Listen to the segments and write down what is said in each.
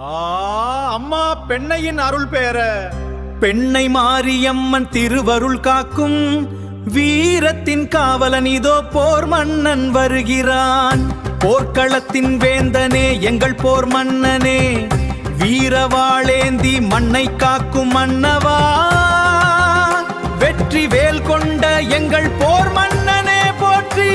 அம்மா பெண்ணையின் அருள் பெயர பெண்ணை மாரியம்மன் திருவருள் காக்கும் வீரத்தின் காவலன் இதோ போர் மன்னன் வருகிறான். போர்க்களத்தின் வேந்தனே எங்கள் போர் மன்னனே, வீரவாளேந்தி மண்ணை காக்கும் மன்னவா, வெற்றி வேல் கொண்ட எங்கள் போர் மன்னனே போற்றி.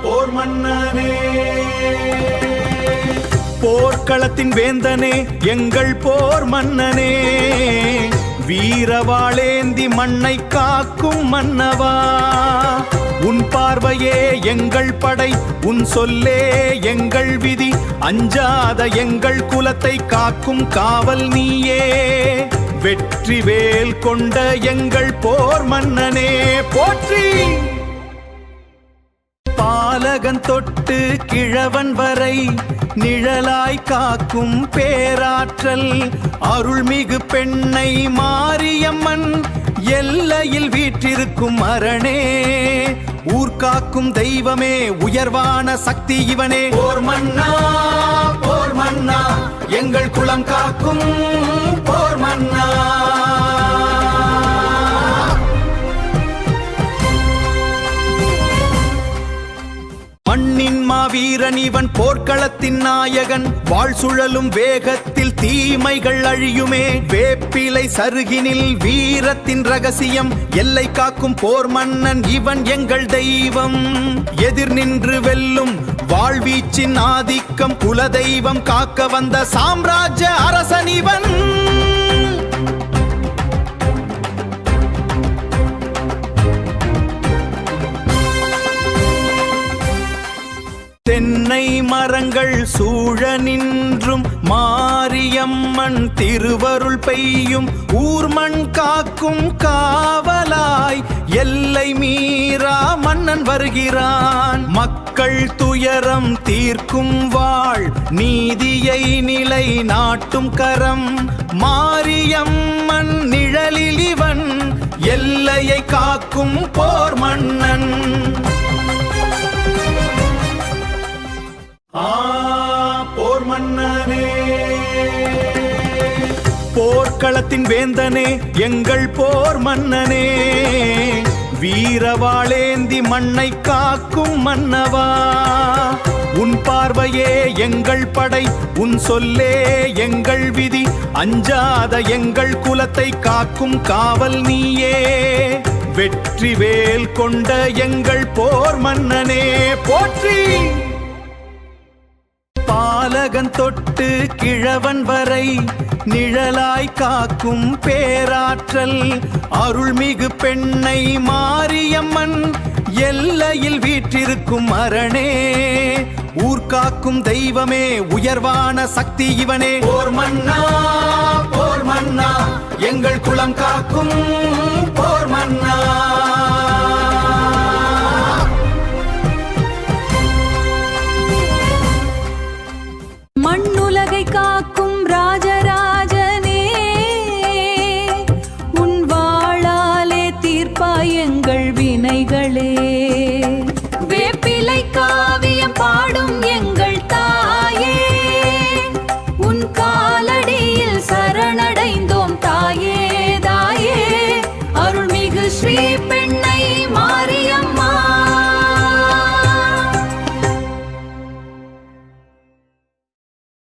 போர் மன்னனே, போர்க்களத்தின் வேந்தனே எங்கள் போர் மன்னனே, வீரவாளேந்தி மண்ணை காக்கும் மன்னவா, உன் பார்வையே எங்கள் படை, உன் சொல்லே எங்கள் விதி, அஞ்சாத எங்கள் குலத்தை காக்கும் காவல் நீயே, வெற்றி வேல் கொண்ட எங்கள் போர் மன்னனே போற்றி. பாலகன் தொட்டு கிழவன் வரை நிழலாய் காக்கும் பேராற்றல், அருள்மிகு பெண்ணை மாரியம்மன் எல்லையில் வீற்றிருக்கும் அரணே, ஊர்காக்கும் தெய்வமே உயர்வான சக்தி இவனே. போர் மன்னா போர் மன்னா எங்கள் குலம் காக்கும் போர் மன்னா. மண்ணின் மாவீரன் இவன் போர்க்களத்தின் நாயகன், வாழ் சுழலும் வேகத்தில் தீமைகள் அழியுமே, வேப்பிலை சருகினில் வீரத்தின் ரகசியம், எல்லை காக்கும் போர் மன்னன் இவன் எங்கள் தெய்வம், எதிர் நின்று வெல்லும் வாழ்வீச்சின் ஆதிக்கம், குலதெய்வம் காக்க வந்த சாம்ராஜ்ய அரசன் இவன். தென்னை மரங்கள் சூழ நின்றும் மாரியம்மன் திருவருள் பெய்யும், ஊர்மண் காக்கும் காவலாய் எல்லை மீறா மன்னன் வருகிறான், மக்கள் துயரம் தீர்க்கும் வாழ் நீதியை நிலை நாட்டும் கரம், மாரியம்மன் நிழலில் இவன் எல்லையை காக்கும் போர் மன்னன். போர் மன்னனே, போர்க்களத்தின் வேந்தனே எங்கள் போர் மன்னனே, வீரவாளேந்தி மண்ணை காக்கும் மன்னவா, உன் பார்வையே எங்கள் படை, உன் சொல்லே எங்கள் விதி, அஞ்சாத எங்கள் குலத்தை காக்கும் காவல் நீயே, வெற்றி வேல் கொண்ட எங்கள் போர் மன்னனே போற்றி. பாலகன் தொட்டு கிழவன் வரை நிழலாய் காக்கும் பேராற்றல், அருள்மிகு பெண்ணை மாரியம்மன் எல்லையில் வீற்றிருக்கும் அரணே, ஊர்காக்கும் தெய்வமே உயர்வான சக்தி இவனே. போர் மன்னா போர் மன்னா எங்கள் குலம் காக்கும் போர் மன்னா. மண்ணுலகை காக்கும் ராஜராஜனே, உன் வாளாலே தீர்ப்பாய் எங்கள் வினைகளே.